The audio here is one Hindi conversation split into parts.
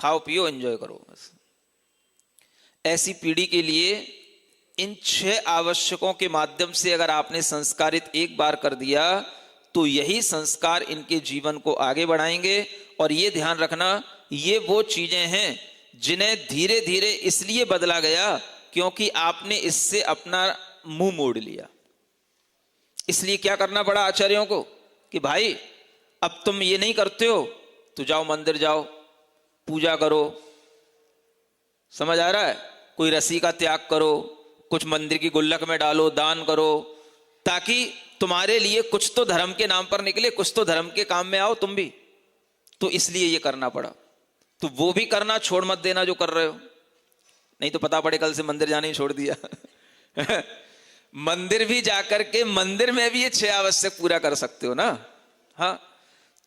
खाओ पियो एंजॉय करो बस। ऐसी पीढ़ी के लिए इन 6 आवश्यकों के माध्यम से अगर आपने संस्कारित एक बार कर दिया तो यही संस्कार इनके जीवन को आगे बढ़ाएंगे। और ये ध्यान रखना, ये वो चीजें हैं जिन्हें धीरे धीरे इसलिए बदला गया क्योंकि आपने इससे अपना मुंह मोड़ लिया। इसलिए क्या करना पड़ा आचार्यों को कि भाई अब तुम ये नहीं करते हो तो जाओ मंदिर जाओ, पूजा करो। समझ आ रहा है? कोई रस्सी का त्याग करो, कुछ मंदिर की गुल्लक में डालो, दान करो, ताकि तुम्हारे लिए कुछ तो धर्म के नाम पर निकले, कुछ तो धर्म के काम में आओ तुम भी। तो इसलिए ये करना पड़ा। तो वो भी करना छोड़ मत देना जो कर रहे हो, नहीं तो पता पड़े कल से मंदिर जाने ही छोड़ दिया। मंदिर भी जाकर के मंदिर में भी ये 6 आवश्यक पूरा कर सकते हो ना। हाँ,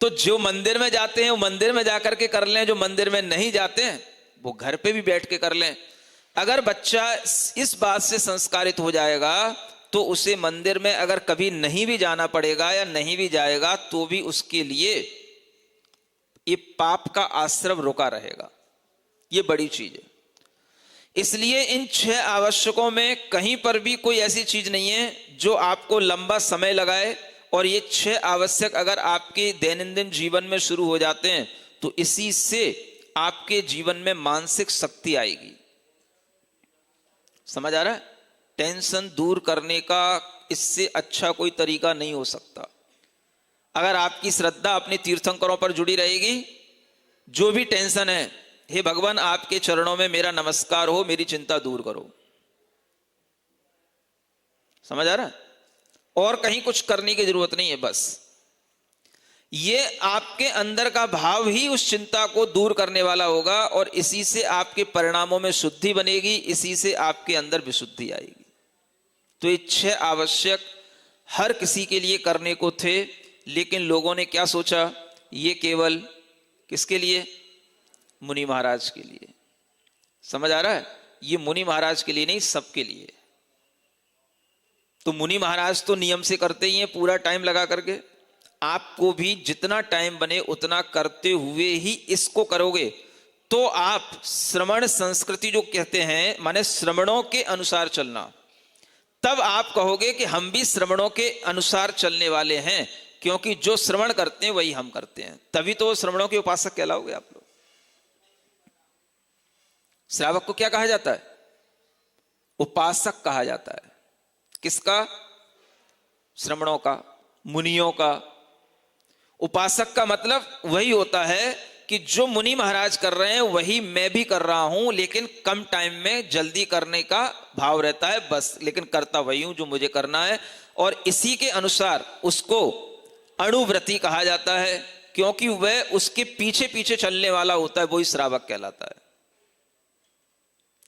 तो जो मंदिर में जाते हैं वो मंदिर में जाकर के कर लें, जो मंदिर में नहीं जाते हैं वो घर पे भी बैठ के कर लें। अगर बच्चा इस बात से संस्कारित हो जाएगा तो उसे मंदिर में अगर कभी नहीं भी जाना पड़ेगा या नहीं भी जाएगा तो भी उसके लिए ये पाप का आश्रम रुका रहेगा। ये बड़ी चीज है। इसलिए इन 6 आवश्यकों में कहीं पर भी कोई ऐसी चीज नहीं है जो आपको लंबा समय लगाए। और ये 6 आवश्यक अगर आपके दैनंदिन जीवन में शुरू हो जाते हैं तो इसी से आपके जीवन में मानसिक शक्ति आएगी। समझ आ रहा है? टेंशन दूर करने का इससे अच्छा कोई तरीका नहीं हो सकता। अगर आपकी श्रद्धा अपने तीर्थंकरों पर जुड़ी रहेगी, जो भी टेंशन है, हे भगवान आपके चरणों में मेरा नमस्कार हो, मेरी चिंता दूर करो। समझ आ रहा है? और कहीं कुछ करने की जरूरत नहीं है। बस ये आपके अंदर का भाव ही उस चिंता को दूर करने वाला होगा और इसी से आपके परिणामों में शुद्धि बनेगी, इसी से आपके अंदर विशुद्धि आएगी। तो ये 6 आवश्यक हर किसी के लिए करने को थे, लेकिन लोगों ने क्या सोचा, ये केवल किसके लिए? मुनि महाराज के लिए। समझ आ रहा है? ये मुनि महाराज के लिए नहीं, सबके लिए। तो मुनि महाराज तो नियम से करते ही हैं पूरा टाइम लगा करके। आपको भी जितना टाइम बने उतना करते हुए ही इसको करोगे तो आप श्रवण संस्कृति जो कहते हैं, माने श्रवणों के अनुसार चलना, तब आप कहोगे कि हम भी श्रवणों के अनुसार चलने वाले हैं, क्योंकि जो श्रवण करते हैं वही हम करते हैं। तभी तो श्रवणों के उपासक कहलाओगे आप लोग। श्रावक को क्या कहा जाता है? उपासक कहा जाता है। किसका? श्रवणों का, मुनियों का। उपासक का मतलब वही होता है कि जो मुनि महाराज कर रहे हैं वही मैं भी कर रहा हूं, लेकिन कम टाइम में जल्दी करने का भाव रहता है बस, लेकिन करता वही हूं जो मुझे करना है। और इसी के अनुसार उसको अणुव्रती कहा जाता है, क्योंकि वह उसके पीछे पीछे चलने वाला होता है, वही श्रावक कहलाता है।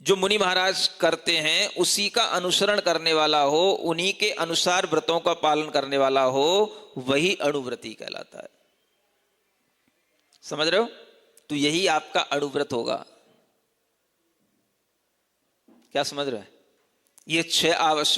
जो मुनि महाराज करते हैं उसी का अनुसरण करने वाला हो, उन्हीं के अनुसार व्रतों का पालन करने वाला हो, वही अणुव्रती कहलाता है। समझ रहे हो? तो यही आपका अणुव्रत होगा। क्या समझ रहे हैं? ये 6 आवश्यक